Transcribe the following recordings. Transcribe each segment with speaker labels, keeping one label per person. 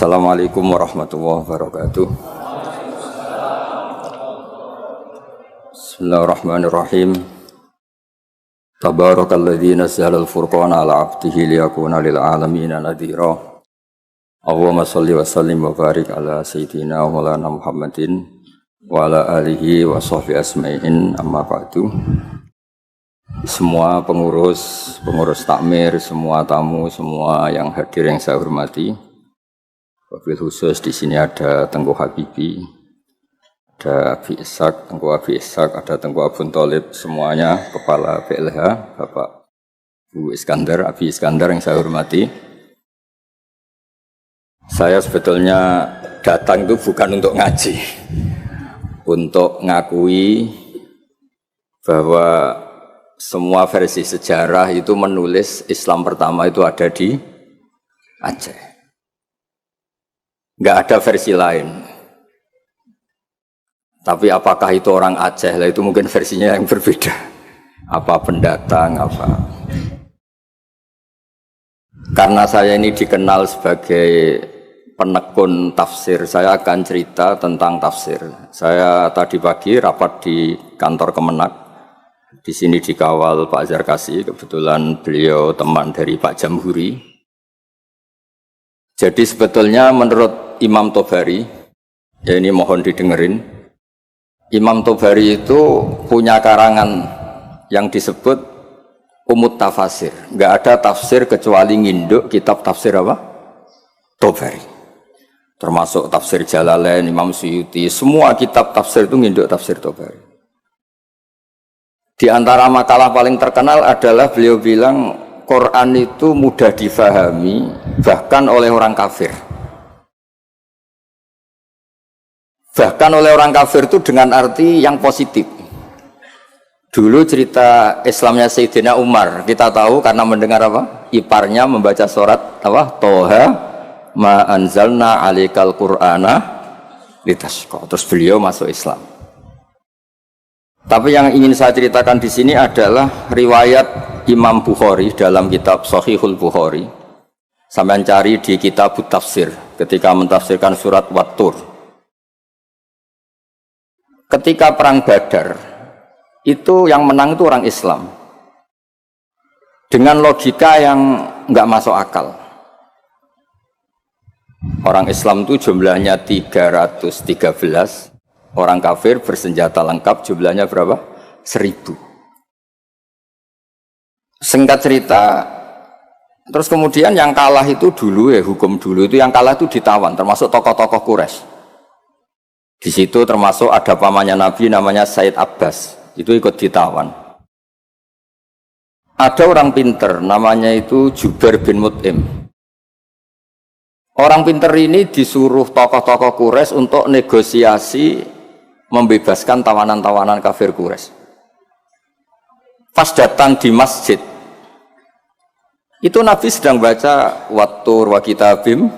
Speaker 1: Assalamualaikum warahmatullahi wabarakatuh. Bismillahirrahmanirrahim. Tabarakalladzi nazzala al-furqana ala 'abdihi liyakuna lil 'alamin nadhira. Allahumma shalli wa sallim wa barik ala sayyidina wa maulana Muhammadin wa ala alihi wa sahbihi asma'in, amma ba'du. Semua pengurus takmir, semua tamu, semua yang hadir yang saya hormati. Wabil khusus di sini ada Tengku Habibi, ada Abi Ishaq, Tengku Abi Ishaq, ada Tengku Abun Tholib, semuanya kepala PLH, Bapak Bu Iskandar, Abi Iskandar yang saya hormati. Saya sebetulnya datang itu bukan untuk ngaji, untuk ngakui bahwa semua versi sejarah itu menulis Islam pertama itu ada di Aceh. Enggak ada versi lain. Tapi apakah itu orang Aceh? Lah itu mungkin versinya yang berbeda. Apa pendatang, apa. Karena saya ini dikenal sebagai penekun tafsir, saya akan cerita tentang tafsir. Saya tadi pagi rapat di kantor Kemenak. Di sini dikawal Pak Zarkasi, kebetulan beliau teman dari Pak Jamhuri. Jadi sebetulnya menurut Imam Tobari, ya ini mohon didengerin, Imam Tobari itu punya karangan yang disebut Umut Tafasir. Enggak ada tafsir kecuali nginduk kitab tafsir apa? Tobari. Termasuk tafsir Jalalain, Imam Suyuti, semua kitab tafsir itu nginduk tafsir Tobari. Di antara makalah paling terkenal adalah beliau bilang Quran itu mudah difahami bahkan oleh orang kafir. Bahkan oleh orang kafir itu dengan arti yang positif. Dulu cerita Islamnya Sayyidina Umar, kita tahu karena mendengar apa? Iparnya membaca surat apa? Toha ma anzalna 'alaikal qur'ana litasqa. Terus beliau masuk Islam. Tapi yang ingin saya ceritakan di sini adalah riwayat Imam Bukhari dalam kitab Shahihul Bukhari. Sampai cari di kitab Tafsir ketika mentafsirkan surat Wat-Tur. Ketika perang Badar, itu yang menang itu orang Islam. Dengan logika yang enggak masuk akal. Orang Islam itu jumlahnya 313. Orang kafir bersenjata lengkap jumlahnya berapa? 1000. Singkat cerita, terus kemudian yang kalah itu dulu ya, hukum dulu itu yang kalah itu ditawan, termasuk tokoh-tokoh Quraisy. Di situ termasuk ada pamannya Nabi namanya Said Abbas, itu ikut ditawan. Ada orang pinter namanya itu Jubair bin Mut'im. Orang pinter ini disuruh tokoh-tokoh Quraisy untuk negosiasi membebaskan tawanan-tawanan kafir Quraisy. Pas datang di masjid, itu Nabi sedang baca Wat-Tur wa kitabim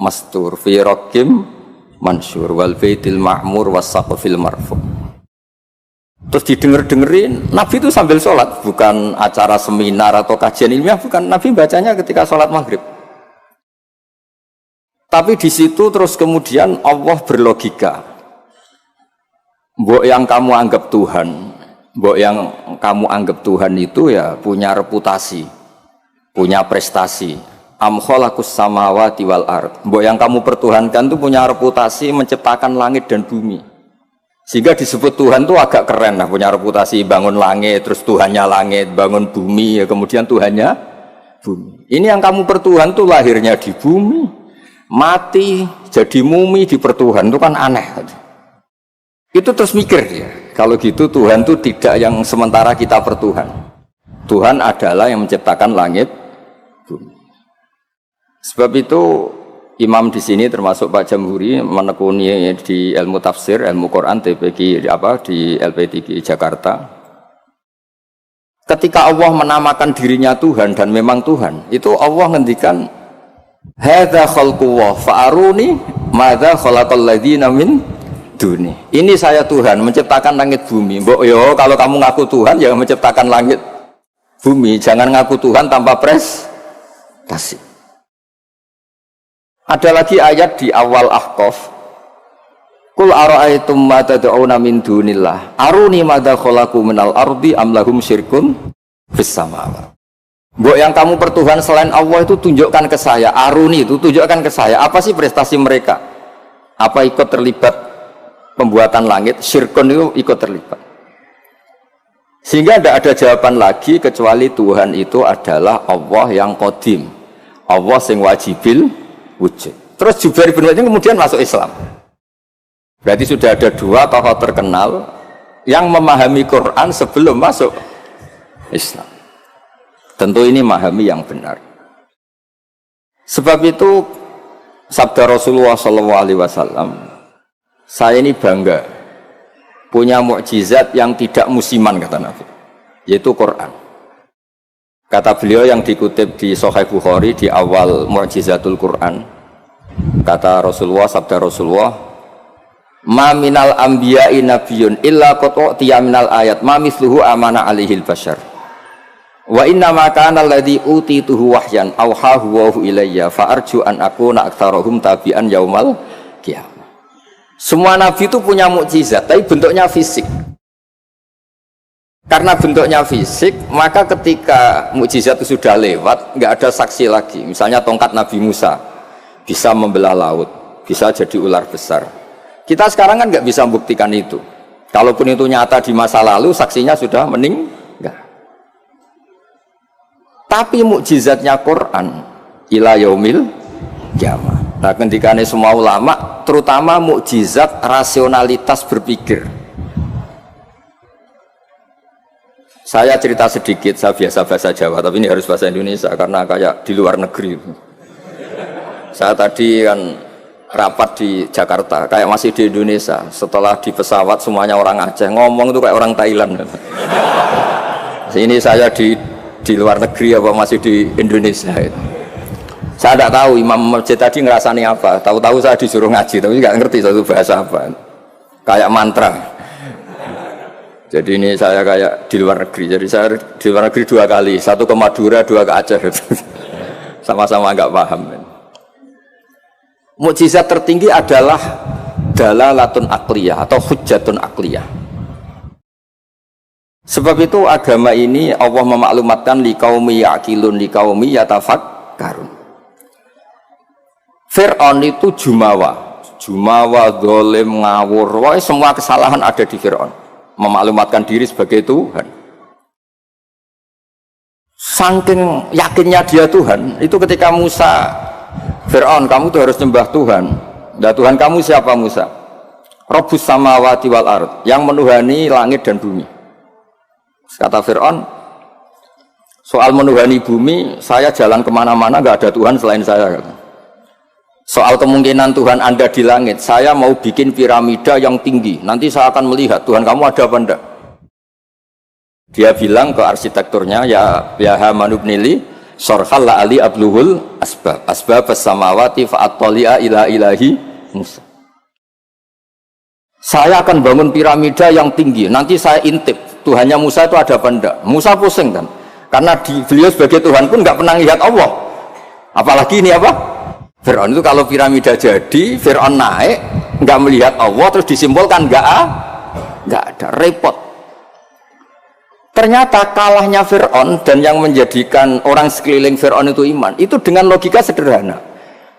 Speaker 1: mastur fi raqim mansur wal baitil ma'mur was saqfil marfu. Terus didengerin, Nabi itu sambil sholat, bukan acara seminar atau kajian ilmiah, bukan. Nabi bacanya ketika sholat maghrib. Tapi di situ terus kemudian Allah berlogika. Mbok yang kamu anggap Tuhan, mbok yang kamu anggap Tuhan itu ya punya reputasi, punya prestasi. Am khalaqus samawati wal ard. Mbok yang kamu pertuhankan itu punya reputasi menciptakan langit dan bumi. Sehingga disebut Tuhan itu agak keren lah, punya reputasi bangun langit, terus Tuhannya langit, bangun bumi, ya kemudian Tuhannya bumi. Ini yang kamu pertuhan itu lahirnya di bumi, mati jadi mumi di pertuhan, itu kan aneh. Itu terus mikir ya, kalau gitu Tuhan itu tidak yang sementara kita pertuhan. Tuhan adalah yang menciptakan langit, bumi. Sebab itu imam di sini termasuk Pak Jamhuri menekuni di ilmu tafsir, ilmu Quran TPG di LP3 Jakarta. Ketika Allah menamakan dirinya Tuhan dan memang Tuhan, itu Allah ngendikan hadza khalqullah fa'aruni madza khalaqal ladzina min duni. Ini saya Tuhan menciptakan langit bumi. Mbok yo kalau kamu ngaku Tuhan ya menciptakan langit bumi, jangan ngaku Tuhan tanpa prestasi. Ada lagi ayat di awal Ahqaf. Qul ara'aytum ma tad'una min dunillah aruni madza khalaqu minal ardi am lahum syirkun fis samawati. Mbok yang kamu pertuhan selain Allah itu tunjukkan ke saya. Aruni itu tunjukkan ke saya. Apa sih prestasi mereka? Apa ikut terlibat pembuatan langit? Syirkun itu ikut terlibat. Sehingga tidak ada jawaban lagi kecuali Tuhan itu adalah Allah yang qadim. Allah sing wajibil wujud. Terus Jubair bin Mut'im kemudian masuk Islam. Berarti sudah ada dua tokoh terkenal yang memahami Quran sebelum masuk Islam. Tentu ini memahami yang benar. Sebab itu sabda Rasulullah SAW, saya ini bangga punya mukjizat yang tidak musiman, kata Nabi, yaitu Quran. Kata beliau yang dikutip di Sahih Bukhari di awal mukjizatul Quran, kata Rasulullah, sabda Rasulullah, ma minal anbiya'i nabiyyun illa qad utiya minal ayat ma mithluhu amana alaihil bashar wa inna ma kana alladhi utituhu wahyan auhahu wa ilayya fa arju an akuna aktsarahum tabi'an yaumal qiyamah. Semua nabi itu punya mukjizat tapi bentuknya fisik. Karena bentuknya fisik, maka ketika mukjizat itu sudah lewat, nggak ada saksi lagi. Misalnya tongkat Nabi Musa bisa membelah laut, bisa jadi ular besar. Kita sekarang kan nggak bisa membuktikan itu. Kalaupun itu nyata di masa lalu, saksinya sudah meninggal. Tapi mukjizatnya Quran ila yaumil qiyamah. Nah, ketika ini semua ulama, terutama mukjizat rasionalitas berpikir. Saya cerita sedikit, saya biasa bahasa Jawa, tapi ini harus bahasa Indonesia karena kayak di luar negeri. Saya tadi kan rapat di Jakarta, kayak masih di Indonesia. Setelah di pesawat semuanya orang Aceh, ngomong itu kayak orang Thailand. Ini saya di luar negeri apa masih di Indonesia itu. Saya tidak tahu imam masjid tadi ngerasani apa. Tahu-tahu saya disuruh ngaji, tapi nggak ngerti satu bahasa apa. Kayak mantra. Jadi ini saya kayak di luar negeri. Jadi saya di luar negeri 2 kali, 1 ke Madura, 2 ke Aceh. Sama-sama nggak paham. Mukjizat tertinggi adalah dalalatun akliyah atau hujjatun akliyah. Sebab itu agama ini Allah memaklumatkan liqaumi yaqilun liqaumi yatafakkarun. Fir'aun itu jumawa, zalim, ngawur, wah, semua kesalahan ada di Fir'aun. Memaklumatkan diri sebagai Tuhan. Saking yakinnya dia Tuhan, itu ketika Musa, Fir'aun, kamu tuh harus nyembah Tuhan. Nah, Tuhan kamu siapa Musa? Rabbus samawati wal ard, yang menuhani langit dan bumi. Kata Fir'aun, soal menuhani bumi, saya jalan kemana-mana gak ada Tuhan selain saya. Soal kemungkinan Tuhan Anda di langit, saya mau bikin piramida yang tinggi, nanti saya akan melihat Tuhan kamu ada apa enggak. Dia bilang ke arsitekturnya, ya Haman ibnili sorhal la ali abluhul asbab as-samawati fa'attali'a ila ilahi Musa. Saya akan bangun piramida yang tinggi, nanti saya intip Tuhannya Musa itu ada apa enggak. Musa pusing kan, karena beliau sebagai Tuhan pun nggak pernah lihat Allah, apalagi ini apa Fir'aun itu. Kalau piramida jadi, Fir'aun naik, nggak melihat Allah, terus disimpulkan nggak ada, repot. Ternyata kalahnya Fir'aun dan yang menjadikan orang sekeliling Fir'aun itu iman, itu dengan logika sederhana.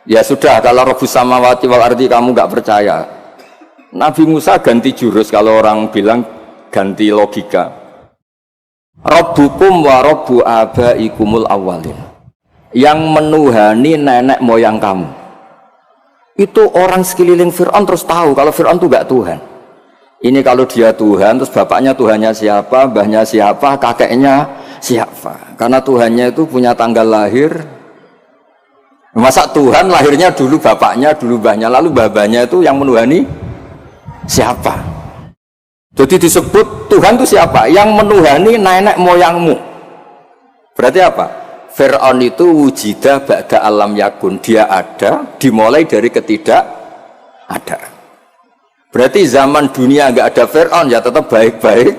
Speaker 1: Ya sudah, kalau Rabbus samawati wal ardi kamu nggak percaya, Nabi Musa ganti jurus. Kalau orang bilang ganti logika, Rabbukum wa Rabbu abaikumul awwalin, yang menuhani nenek moyang kamu. Itu orang sekeliling Fir'aun terus tahu kalau Fir'aun itu gak Tuhan. Ini kalau dia Tuhan, terus bapaknya Tuhannya siapa, mbahnya siapa, kakeknya siapa. Karena Tuhannya itu punya tanggal lahir. Masa Tuhan lahirnya dulu bapaknya, dulu mbahnya, lalu babanya itu yang menuhani siapa. Jadi disebut Tuhan itu siapa? Yang menuhani nenek moyangmu. Berarti apa? Fir'aun itu wujidah ba'da alam yakun, dia ada dimulai dari ketidak ada. Berarti zaman dunia nggak ada Fir'aun ya tetap baik-baik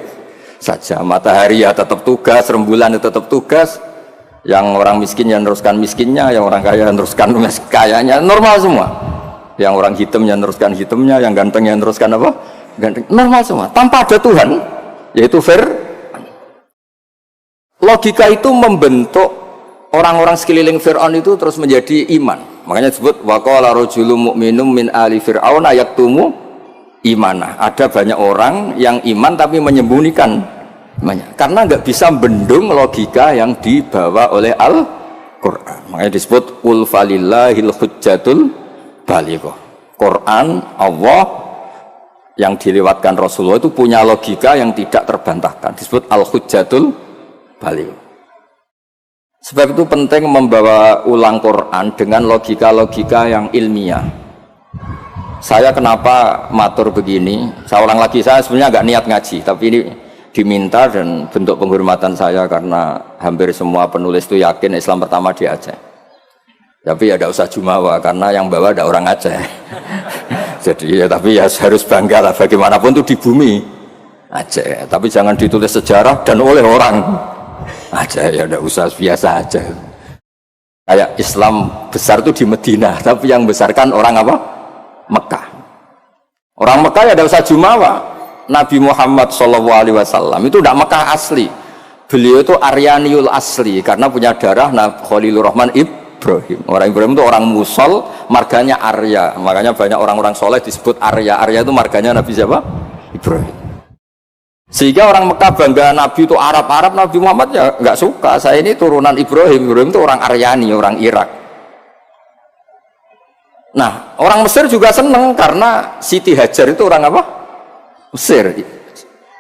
Speaker 1: saja. Matahari ya tetap tugas, rembulan ya tetap tugas. Yang orang miskin yang teruskan miskinnya, yang orang kaya yang teruskan kayanya, normal semua. Yang orang hitam yang teruskan hitamnya, yang ganteng yang teruskan apa? Ganteng. Normal semua. Tanpa ada Tuhan, yaitu logika itu membentuk orang-orang sekeliling Fir'aun itu terus menjadi iman. Makanya disebut waqala rajulun mu'minun min ali fir'aun yaktumu imanah. Ada banyak orang yang iman tapi menyembunyikan imannya. Karena nggak bisa bendung logika yang dibawa oleh Al-Quran. Makanya disebut qul falillahil hujjatul balighah. Quran Allah yang dilewatkan Rasulullah itu punya logika yang tidak terbantahkan. Disebut al-hujjatul balighah. Sebab itu penting membawa ulang Quran dengan logika-logika yang ilmiah. Saya kenapa matur begini? Saya ulang lagi, saya sebenarnya nggak niat ngaji, tapi ini diminta dan bentuk penghormatan saya karena hampir semua penulis itu yakin Islam pertama di Aceh. Tapi ya tidak usah jumawa karena yang bawa ada orang Aceh. Jadi ya tapi ya harus bangga lah bagaimanapun itu di bumi Aceh. Tapi jangan ditulis sejarah dan oleh orang Aceh, ya tidak usah, biasa aja. Kayak Islam besar itu di Medina, tapi yang besarkan orang apa? Mekah. Orang Mekah ya tidak usah jumawa. Nabi Muhammad SAW itu tidak Mekah asli. Beliau itu Aryaniul asli karena punya darah Khalilur Rahman Ibrahim. Orang Ibrahim itu orang Musol, marganya Arya. Makanya banyak orang-orang soleh disebut Arya. Arya itu marganya Nabi siapa? Ibrahim. Sehingga orang Mekah bangga Nabi itu Arab-Arab, Nabi Muhammad ya nggak suka. Saya ini turunan Ibrahim. Ibrahim itu orang Aryani, orang Irak. Nah, orang Mesir juga seneng karena Siti Hajar itu orang apa? Mesir.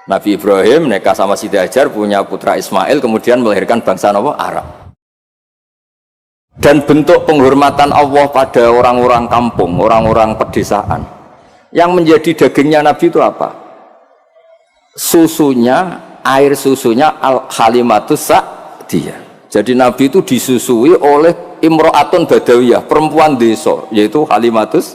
Speaker 1: Nabi Ibrahim nikah sama Siti Hajar, punya putra Ismail, kemudian melahirkan bangsa apa? Arab. Dan bentuk penghormatan Allah pada orang-orang kampung, orang-orang pedesaan, yang menjadi dagingnya Nabi itu apa? Susunya, air susunya al-Halimatus Sa'diyah. Jadi Nabi itu disusui oleh Imro'atun Badawiyah, perempuan desa, yaitu Halimatus.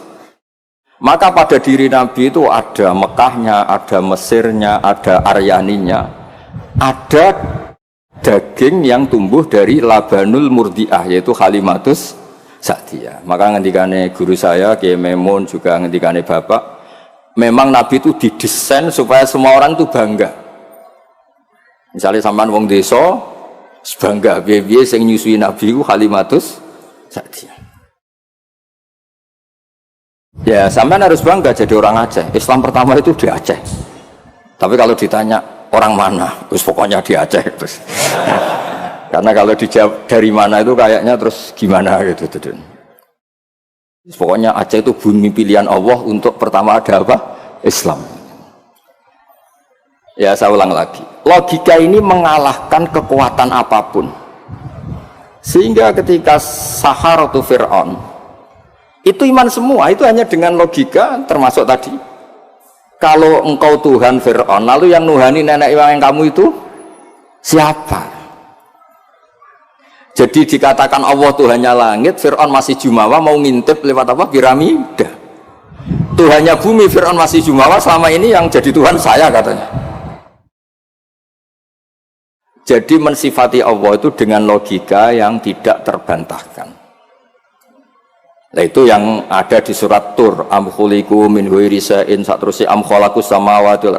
Speaker 1: Maka pada diri Nabi itu ada Mekahnya, ada Mesirnya, ada Aryaninya, ada daging yang tumbuh dari Labanul Murdiah, yaitu Halimatus Sa'diyah. Maka ngendikane guru saya Kiai Memun, juga ngendikane Bapak, memang Nabi itu didesain supaya semua orang itu bangga. Misalnya sampean wong desa bangga biye-biye sing nyusui Nabi ku Halimatus Sa'diyah. Ya, sampean harus bangga jadi orang Aceh. Islam pertama itu di Aceh. Tapi kalau ditanya orang mana, terus pokoknya di Aceh terus. Karena kalau dijawab dari mana itu kayaknya terus gimana gitu. Pokoknya Aceh itu bumi pilihan Allah untuk pertama ada apa? Islam. Ya, saya ulang lagi. Logika ini mengalahkan kekuatan apapun. Sehingga ketika Saharatu Fir'aun itu iman semua, itu hanya dengan logika, termasuk tadi. Kalau engkau Tuhan Fir'aun, lalu yang nuhani nenek yang kamu itu siapa? Jadi dikatakan Allah Tuhannya langit, Fir'aun masih jumawa mau ngintip lewat apa? Piramida. Tuhannya bumi, Fir'aun masih jumawa, selama ini yang jadi Tuhan saya katanya. Jadi mensifati Allah itu dengan logika yang tidak terbantahkan. Nah itu yang ada di surat Tur, am khuliqu min ghairi shay'in, saterusé am khalaqus samawati.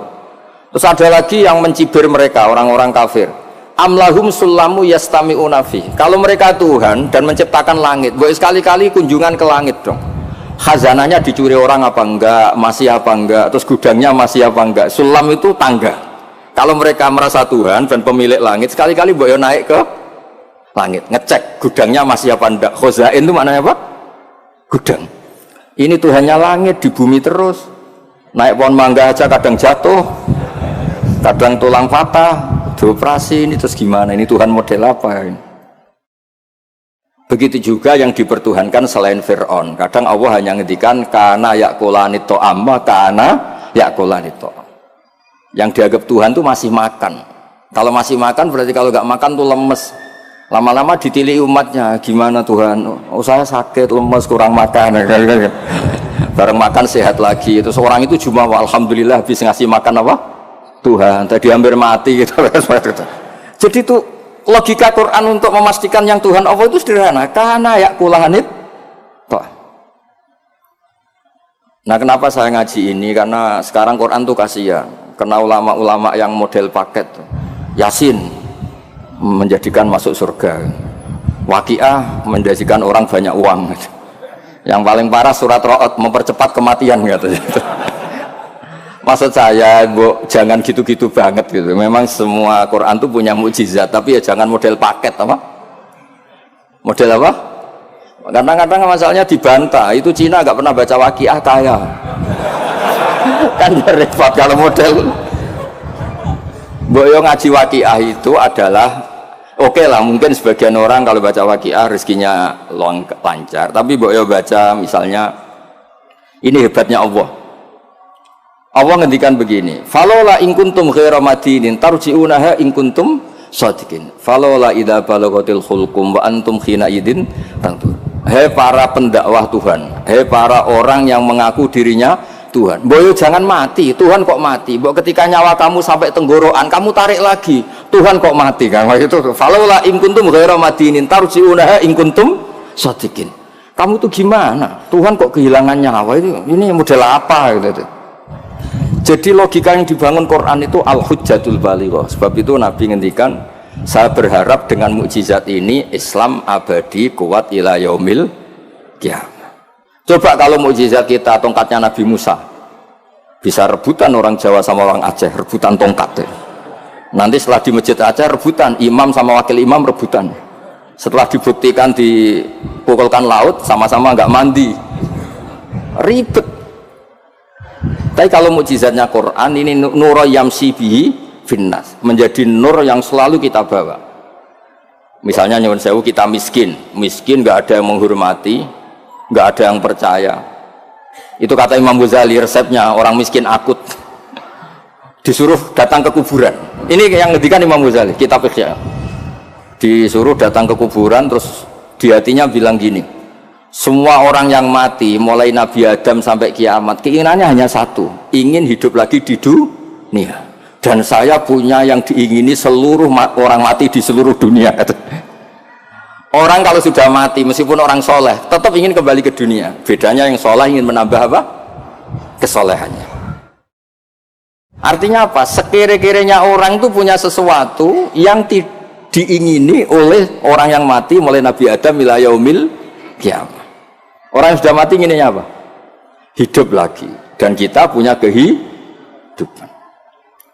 Speaker 1: Terus ada lagi yang mencibir mereka, orang-orang kafir. Am lahum sulamu yastami'una fi. Kalau mereka Tuhan dan menciptakan langit, boleh sekali-kali kunjungan ke langit dong. Khazanahnya dicuri orang apa enggak, masih apa enggak, terus gudangnya masih apa enggak. Sulam itu tangga. Kalau mereka merasa Tuhan dan pemilik langit, sekali-kali boleh naik ke langit, ngecek gudangnya masih apa enggak. Khazain itu maknanya apa? Gudang. Ini Tuhannya langit, di bumi terus. Naik pohon mangga aja kadang jatuh, kadang tulang patah, dioperasi. Ini terus gimana? Ini Tuhan model apa ini? Begitu juga yang dipertuhankan selain Fir'aun. Kadang Allah hanya ngendikan kana yakulani to'am, kana yakulani to'am. Yang dianggap Tuhan itu masih makan. Kalau masih makan berarti kalau nggak makan tuh lemes. Lama-lama ditilih umatnya, gimana Tuhan? Oh saya sakit, lemes, kurang makan. Bareng makan sehat lagi. Terus orang itu cuma alhamdulillah habis ngasih makan apa? Tuhan. Tadi hampir mati gitu. Jadi itu logika Quran untuk memastikan yang Tuhan Allah itu sederhana, karena ya kulahanit toh. Nah, kenapa saya ngaji ini? Karena sekarang Quran tuh kasihan, karena ulama-ulama yang model paket tuh. Yasin menjadikan masuk surga, Waqiah menjadikan orang banyak uang. Yang paling parah surat Ra'd mempercepat kematian katanya. Maksud saya, Bu, jangan gitu-gitu banget gitu. Memang semua Quran tuh punya mukjizat, tapi ya jangan model paket apa? Model apa? Kadang-kadang masalahnya dibantah. Itu Cina nggak pernah baca Waqiah kaya. Kan repot kalau model. Boyo ngaji Waqiah itu adalah oke lah, mungkin sebagian orang kalau baca Waqiah rezekinya lancar. Tapi boyo baca misalnya, ini hebatnya Allah. Allah ngendikan begini, falola in kuntum ghaira madinin tarji'unaha in kuntum shadiqin. Falola idza balaghatil khulqum wa antum khina idin tantur. Hei para pendakwah Tuhan, hei para orang yang mengaku dirinya Tuhan. Boyo jangan mati, Tuhan kok mati. Mbok ketika nyawa kamu sampai tenggorokan, kamu tarik lagi, Tuhan kok mati kan? Itu falola in kuntum ghaira madinin tarji'unaha in kuntum shadiqin. Kamu tuh gimana? Tuhan kok kehilangan nyawa itu? Ini model apa gitu? Jadi logika yang dibangun Quran itu al-hujjatul balighah. Sebab itu Nabi ngendikan, saya berharap dengan mukjizat ini Islam abadi kuat ila yaumil qiyamah. Coba kalau mukjizat kita tongkatnya Nabi Musa, bisa rebutan orang Jawa sama orang Aceh, rebutan tongkat. Nanti setelah di masjid Aceh rebutan, imam sama wakil imam rebutan. Setelah dibuktikan dipukulkan laut, sama-sama nggak mandi, ribet. Tapi kalau mukjizatnya Quran ini nur yamsi bihi finnas, menjadi nur yang selalu kita bawa. Misalnya nyuwun sewu kita miskin nggak ada yang menghormati, nggak ada yang percaya. Itu kata Imam Ghazali, resepnya orang miskin akut disuruh datang ke kuburan. Ini yang ngendikan Imam Ghazali, kitab Ihya. Disuruh datang ke kuburan, terus di hatinya bilang gini, semua orang yang mati mulai Nabi Adam sampai kiamat keinginannya hanya satu, ingin hidup lagi di dunia. Dan saya punya yang diingini seluruh orang mati di seluruh dunia. Orang kalau sudah mati meskipun orang soleh tetap ingin kembali ke dunia. Bedanya yang soleh ingin menambah apa? Kesolehannya. Artinya apa? Sekira-kiranya orang itu punya sesuatu yang diingini oleh orang yang mati mulai Nabi Adam ila yaumil qiyamah. Orang yang sudah mati inginnya apa? Hidup lagi. Dan kita punya kehidupan.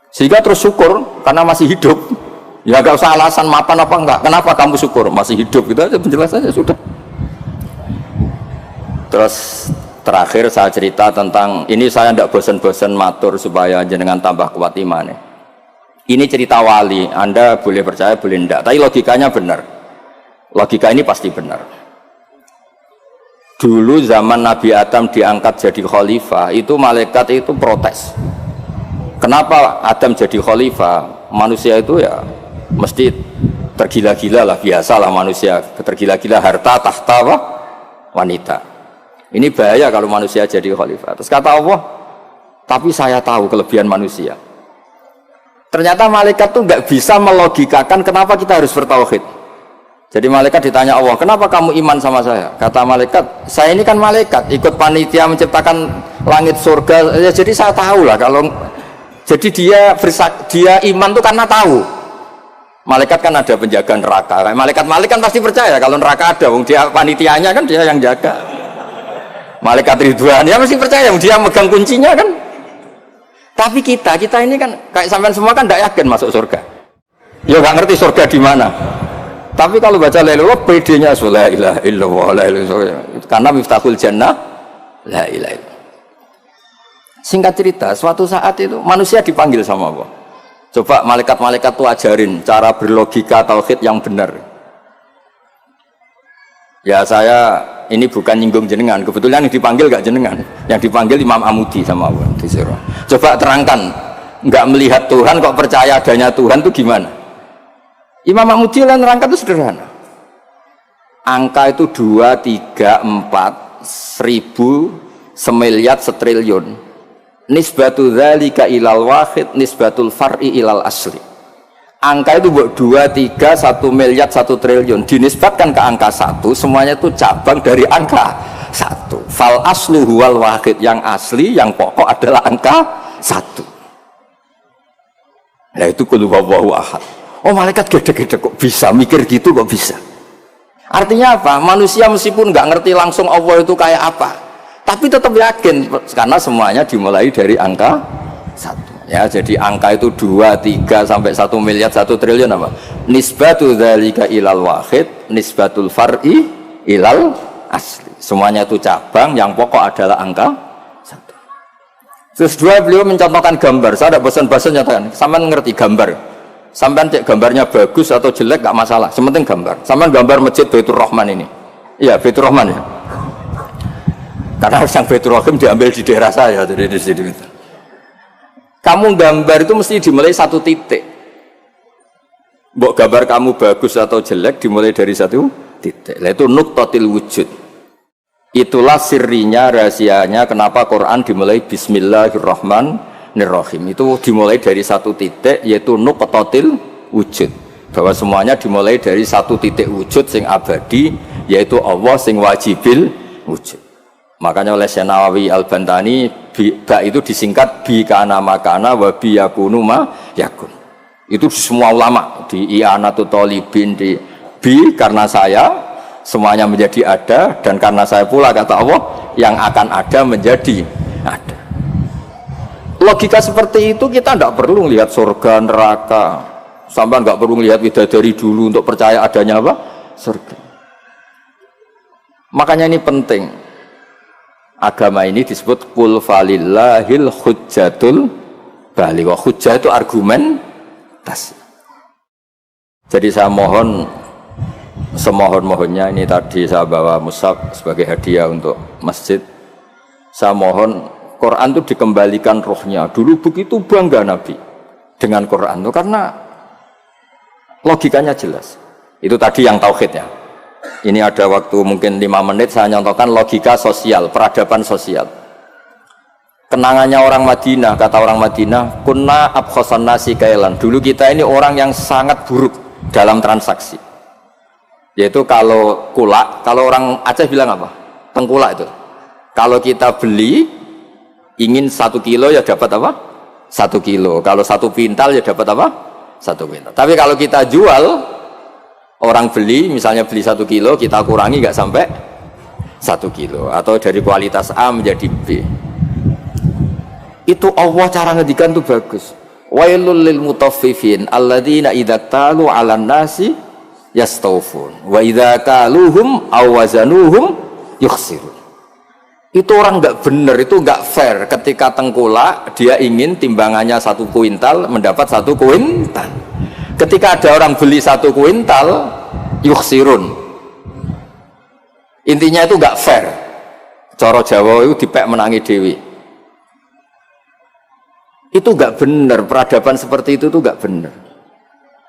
Speaker 1: Sehingga terus syukur karena masih hidup. Ya gak usah alasan mapan apa enggak. Kenapa kamu syukur? Masih hidup. Gitu aja penjelasannya sudah. Terus terakhir saya cerita tentang, ini saya tidak bosan-bosan matur supaya jenengan tambah kuat imannya. Ini cerita wali. Anda boleh percaya, boleh enggak. Tapi logikanya benar. Logika ini pasti benar. Dulu zaman Nabi Adam diangkat jadi khalifah, itu malaikat itu protes. Kenapa Adam jadi khalifah? Manusia itu ya mesti tergila-gila lah, biasalah manusia tergila-gila harta, tahta, wanita. Ini bahaya kalau manusia jadi khalifah. Terus kata Allah, tapi saya tahu kelebihan manusia. Ternyata malaikat tuh nggak bisa melogikakan kenapa kita harus bertauhid. Jadi malaikat ditanya Allah, kenapa kamu iman sama saya? Kata malaikat, saya ini kan malaikat, ikut panitia menciptakan langit surga. Ya, jadi saya tahu lah kalau, jadi dia iman tuh karena tahu. Malaikat kan ada penjaga neraka. Malaikat kan pasti percaya kalau neraka ada. Dia panitianya kan dia yang jaga. Malaikat Ridwan ya mesti percaya, dia megang kuncinya kan. Tapi kita ini kan kayak sampean semua kan tidak yakin masuk surga. Ya nggak ngerti surga di mana. Tapi kalau baca la ilaha illallah, PD-nya la ilaha illallah, la ilaha illallah. Karena miftahul jannah la ilaha illallah. Singkat cerita, suatu saat itu manusia dipanggil sama Allah. Coba malaikat-malaikat itu ajarin cara berlogika tauhid yang benar. Ya saya ini bukan nyinggung jenengan, kebetulan yang dipanggil gak jenengan, yang dipanggil Imam Amudi sama Allah. Coba terangkan, nggak melihat Tuhan kok percaya adanya Tuhan itu gimana? Imam Amudi lah nerangkan itu sederhana. Angka itu 2, 3, 4, 1000, semiliar, setriliun. Nisbatu dzalika ilal wahid, nisbatul far'i ilal asli. Angka itu buat 2, 3, 1 miliar, 1 triliun dinisbatkan ke angka 1, semuanya itu cabang dari angka 1. Fal aslu huwal wahid, yang asli, yang pokok adalah angka 1. Nah itu qul huwallahu ahad. Oh malaikat gede-gede kok bisa mikir gitu, kok bisa. Artinya apa? Manusia meskipun nggak ngerti langsung Allah itu kayak apa, tapi tetap yakin karena semuanya dimulai dari angka 1. Ya, jadi angka itu 2, 3 sampai 1 miliar, 1 triliun apa? Nisbatu dzalika ilal wahid, nisbatul far'i ilal asli. Semuanya itu cabang, yang pokok adalah angka 1. Terus dua, beliau mencontohkan gambar. Saya ada bosan-bosan nyatakan, sampean ngerti gambar. Sampean cek gambarnya bagus atau jelek gak masalah, sementing gambar. Sampean gambar masjid Baitur Rahman ini. Iya, Baitur Rahman ya. Karena yang Baitur Rahim diambil di daerah saya, jadi di sini. Kamu gambar itu mesti dimulai 1 titik. Mbok gambar kamu bagus atau jelek dimulai dari 1 titik. Itu nuqtatil wujud. Itulah sirrinya, rahasianya kenapa Quran dimulai Bismillahirrahmanirrahim. Itu dimulai dari 1 titik, yaitu nuqtatil wujud. Bahwa semuanya dimulai dari 1 titik wujud sing abadi, yaitu Allah sing wajibil wujud. Makanya oleh Syekh Nawawi Al-Bantani ba itu disingkat bi kana makana wa bi yakunu ma yakun. Itu di semua ulama, di I'anatul Talibin, di bi karena saya semuanya menjadi ada, dan karena saya pula kata Allah yang akan ada menjadi ada. Logika seperti itu kita tidak perlu lihat surga neraka, sampai nggak perlu lihat bidadari dulu untuk percaya adanya apa? Surga. Makanya ini penting. Agama ini disebut qul falillahil hujjatul baligh. Hujjah itu argumentasi. Jadi saya mohon semohon-mohonnya, ini tadi saya bawa mushaf sebagai hadiah untuk masjid. Saya mohon Quran itu dikembalikan rohnya. Dulu begitu bangga Nabi dengan Quran itu karena logikanya jelas. Itu tadi yang tauhidnya. Ini ada waktu mungkin 5 menit saya nyontohkan logika sosial, peradaban sosial. Kenangannya orang Madinah, kata orang Madinah, kunna abkhosan nasi kailan. Dulu kita ini orang yang sangat buruk dalam transaksi. Yaitu kalau kulak, kalau orang Aceh bilang apa? Tengkulak itu. Kalau kita beli, ingin 1 kilo ya dapat apa? 1 kilo. Kalau 1 pintal ya dapat apa? 1 pintal. Tapi kalau kita jual, orang beli, misalnya beli 1 kilo, kita kurangi nggak sampai 1 kilo, atau dari kualitas A menjadi B. Itu Allah cara ngedikan tuh bagus. Wailul lil mutaffifin alladzina idza talu 'alan nasi yastawfun wa idza kaluhum aw wazanuhum yukhsirun. Itu orang nggak benar, itu nggak fair. Ketika tengkulak dia ingin timbangannya 1 kuintal mendapat 1 kuintal. Ketika ada orang beli 1 kuintal, yukhsirun. Intinya itu nggak fair. Cara Jawa itu dipek menangi dewi. Itu nggak benar, peradaban seperti itu tuh nggak benar.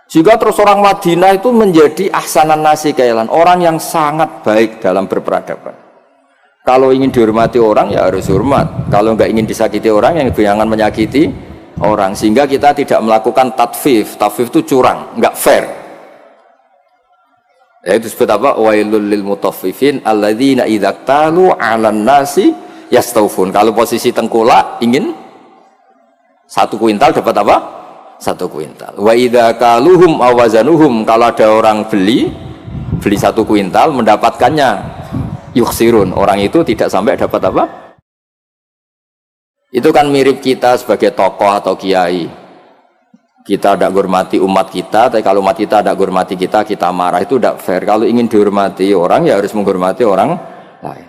Speaker 1: Jika terus orang Madinah itu menjadi ahsanan nasi kailan, orang yang sangat baik dalam berperadaban. Kalau ingin dihormati orang ya harus hormat. Kalau nggak ingin disakiti orang, yang jangan menyakiti orang, sehingga kita tidak melakukan tatfif. Tatfif itu curang, nggak fair. Ya, itu disebut apa? Wailul lil mutaffifin alladzina idza talu 'alan nasi yastawfun. Kalau posisi tengkulak ingin 1 kuintal dapat apa? 1 kuintal. Wa idza kaluhum aw wazanuhum, kalau ada orang beli 1 kuintal mendapatkannya yukhsirun. Orang itu tidak sampai dapat apa? Itu kan mirip kita sebagai tokoh atau kiai. Kita tidak hormati umat kita, tapi kalau umat kita tidak hormati kita, kita marah. Itu tidak fair. Kalau ingin dihormati orang, ya harus menghormati orang lain.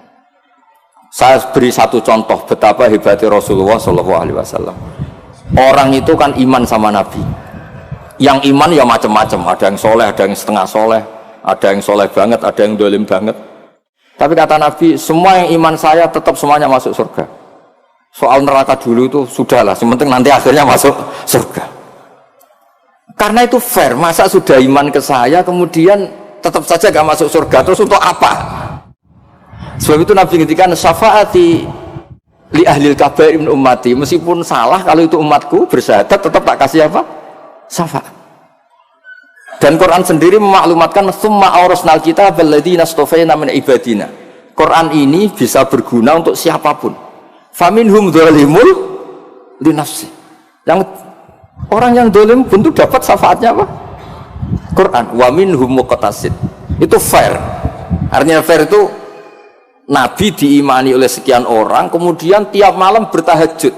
Speaker 1: Saya beri 1 contoh betapa hebatnya Rasulullah SAW. Orang itu kan iman sama Nabi. Yang iman ya macam-macam. Ada yang soleh, ada yang setengah soleh, ada yang soleh banget, ada yang dolim banget. Tapi kata Nabi, semua yang iman saya tetap semuanya masuk surga. Soal neraka dulu itu sudahlah, sementing nanti akhirnya masuk surga. Karena itu fair. Masa sudah iman ke saya kemudian tetap saja gak masuk surga, terus untuk apa? Sebab itu Nabi ngintikan syafaati li ahlil kabair min ummati, meskipun salah kalau itu umatku bersyahadat tetap tak kasih apa? Syafaat. Dan Quran sendiri memaklumatkan summa aurasnal kitab alladzina astafaina min ibadina. Quran ini bisa berguna untuk siapapun. Faminhum dzalimul linafsi. Yang orang yang zalim pun itu dapat syafaatnya apa? Quran. Wa minhum muqtasid. Itu fair. Artinya fair itu Nabi diimani oleh sekian orang, kemudian tiap malam bertahajud.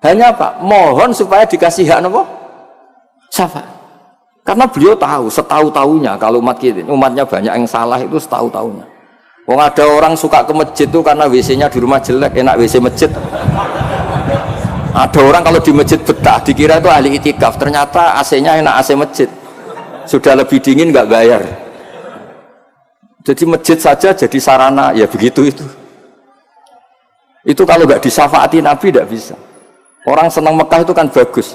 Speaker 1: Hanya apa? Mohon supaya dikasih hak apa? Syafaat. Karena beliau tahu, setahu-tahunya kalau umatnya banyak yang salah itu setahu-tahunya. Wong ada orang suka ke masjid itu karena WC-nya di rumah jelek, enak WC masjid. Ada orang kalau di masjid betah, dikira itu ahli itikaf, ternyata AC-nya enak AC masjid. Sudah lebih dingin nggak bayar. Jadi masjid saja jadi sarana, ya begitu itu. Itu kalau nggak disyafaati Nabi tidak bisa. Orang senang Mekah itu kan bagus.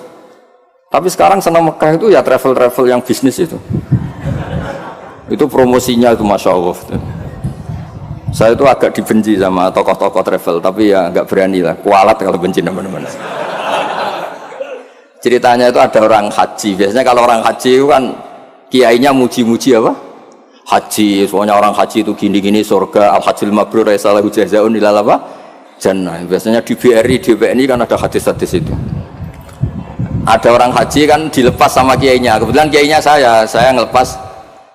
Speaker 1: Tapi sekarang senang Mekah itu ya travel-travel yang bisnis itu. Itu promosinya itu Masya Allah. Saya itu agak dibenci sama tokoh-tokoh travel, tapi ya nggak berani lah. Kualat kalau benci teman-teman. Ceritanya itu ada orang haji. Biasanya kalau orang haji itu kan kiainya muji-muji apa? Haji. Soalnya orang haji itu gini-gini surga. Al-Hajjul Mabrur Raisalahu Jazaun ilal apa? Jannah. Biasanya di BRI, di BNI kan ada hadis-hadis itu. Ada orang haji kan dilepas sama kiainya. Kebetulan kiainya saya ngelepas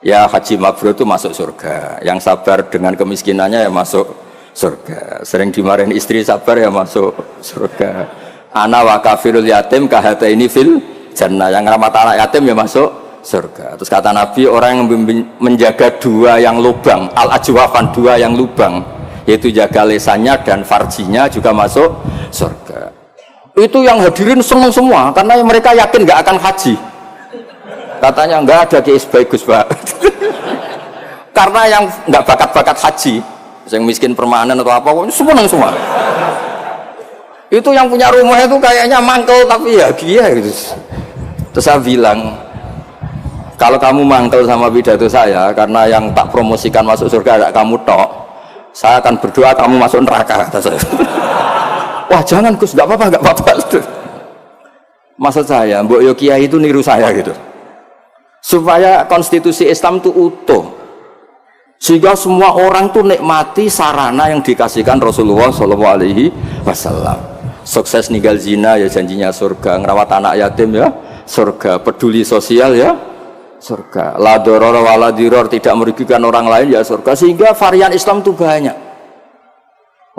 Speaker 1: ya haji mabrur itu masuk surga. Yang sabar dengan kemiskinannya ya masuk surga. Sering dimarahin istri sabar ya masuk surga. Ana wa kafirul yatim kahata ini fil jannah. Yang ramah anak yatim ya masuk surga. Terus kata Nabi orang yang menjaga dua yang lubang, al-ajwafan dua yang lubang, yaitu jaga lesannya dan farjinya juga masuk surga. Itu yang hadirin senang semua karena mereka yakin nggak akan haji. Katanya nggak ada kiai bagus Pak. Karena yang nggak bakat-bakat haji, yang miskin permanen atau apa, senang semua. Itu yang punya rumah itu kayaknya mangkel tapi ya dia gitu. Terus saya bilang, kalau kamu mangkel sama pidato saya karena yang tak promosikan masuk surga ada kamu tok, saya akan berdoa kamu masuk neraka kata saya. Wah jangan Gus, nggak apa-apa. Maksud saya, Mbok Yo Kiai itu niru saya gitu. Supaya konstitusi Islam itu utuh. Sehingga semua orang tuh nikmati sarana yang dikasihkan Rasulullah SAW. Sukses ninggal zina ya janjinya surga, ngerawat anak yatim ya surga, peduli sosial ya surga, la doror wala diror, tidak merugikan orang lain ya surga. Sehingga varian Islam itu banyak.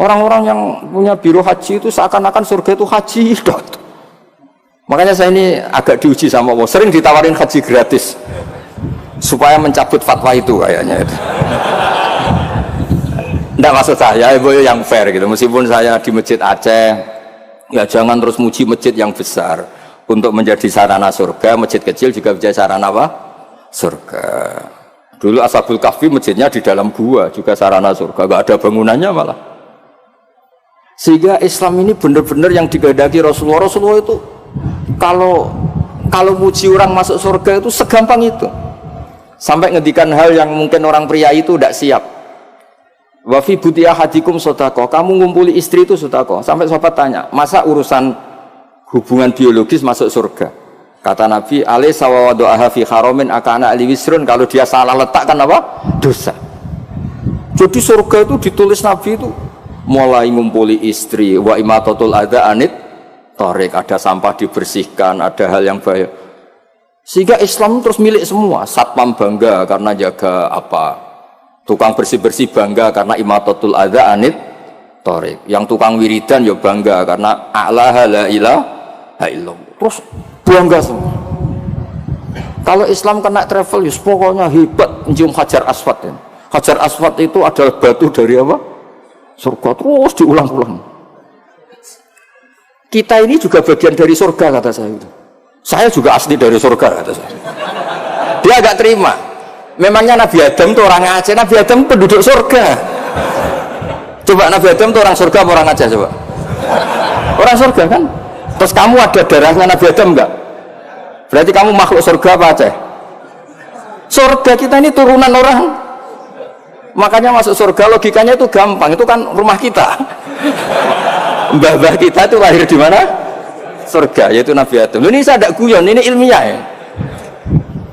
Speaker 1: Orang-orang yang punya biro haji itu seakan-akan surga itu haji. Makanya saya ini agak diuji sama Allah. Sering ditawarin haji gratis supaya mencabut fatwa itu kayaknya itu. Enggak maksud saya ibu yang fair gitu. Meskipun saya di Masjid Aceh, ya jangan terus muji masjid yang besar untuk menjadi sarana surga. Masjid kecil juga menjadi sarana apa? Surga. Dulu Ashabul Kahfi masjidnya di dalam gua juga sarana surga. Gak ada bangunannya malah. Sehingga Islam ini benar-benar yang digadaki Rasulullah. Rasulullah itu kalau muji orang masuk surga itu segampang itu. Sampai ngedikan hal yang mungkin orang pria itu tidak siap. Wa fi butia hadikum sodako. Kamu ngumpuli istri itu sodako. Sampai sahabat tanya, masa urusan hubungan biologis masuk surga? Kata Nabi, alai sawawadu'aha fi haramin akana ali wisrun. Kalau dia salah letakkan apa? Dosa. Jadi surga itu ditulis Nabi itu mulai ngumpuli istri, wa imatatul adza anit tarik, ada sampah dibersihkan, ada hal yang bahaya. Sehingga Islam terus milik semua. Satpam bangga karena jaga apa, tukang bersih-bersih bangga karena imatatul adza anit tarik, yang tukang wiridan ya bangga karena a'laha la ilaha illallah. Terus bangga semua. Kalau Islam kena travel, pokoknya hebat mencium Hajar Aswad ya. Hajar Aswad itu adalah batu dari apa? Surga, terus diulang-ulang. Kita ini juga bagian dari surga kata saya. Saya juga asli dari surga kata saya. Dia agak terima. Memangnya Nabi Adam itu orang Aceh, Nabi Adam penduduk surga. Coba Nabi Adam itu orang surga apa orang Aceh coba? Orang surga kan? Terus kamu ada darahnya Nabi Adam enggak? Berarti kamu makhluk surga apa Aceh? Surga kita ini turunan orang. Makanya masuk surga logikanya itu gampang, itu kan rumah kita. Mbah-mbah kita itu lahir di mana? Surga, yaitu Nabi Adam. Ini saya tidak guyon, ini ilmiah ya.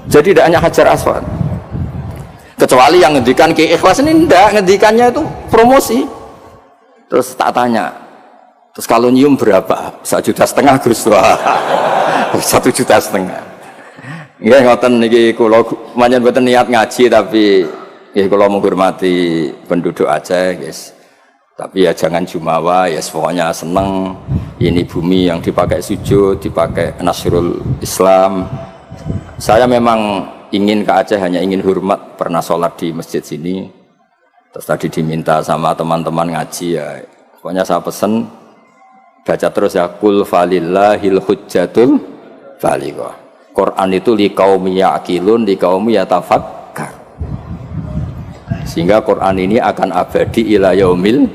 Speaker 1: Jadi tidak hanya Hajar Aswad. Kecuali yang ngendikan Ki Ikhlas ini enggak, ngendikannya itu promosi. Terus tak tanya, terus kalau nyium berapa? 1,5 juta Gus. 1,5 juta. Nggih ngoten niki kula pancen mboten niat ngaji tapi nggih kula menghormati penduduk Aceh, guys. Tapi ya jangan jumawa, ya pokoknya seneng ini bumi yang dipakai sujud, dipakai Nasrul Islam. Saya memang ingin ke Aceh hanya ingin hormat, pernah sholat di masjid sini. Terus tadi diminta sama teman-teman ngaji ya. Pokoknya saya pesen baca terus ya kul falillahil hujjatul balighah. Quran itu liqaumi yaqilun, liqaumi yatafakkar. Sehingga Quran ini akan abadi ila yaumil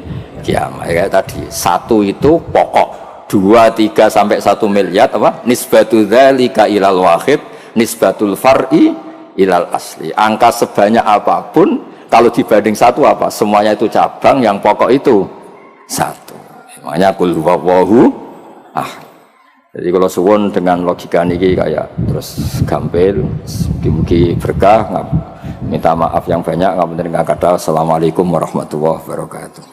Speaker 1: kiamah. Kayak tadi, 1 itu pokok, 2, 3 sampai 1 miliar apa? Nisbatu dzalika ilal wahid, nisbatul far'i ilal asli. Angka sebanyak apapun kalau dibanding 1 apa? Semuanya itu cabang, yang pokok itu 1. Makanya qul huwallahu ahad. Jadi kalau suwun dengan logika niki kayak terus gampil, mugi-mugi berkah, minta maaf yang banyak, nggak bener nggak kata. Assalamualaikum warahmatullahi wabarakatuh.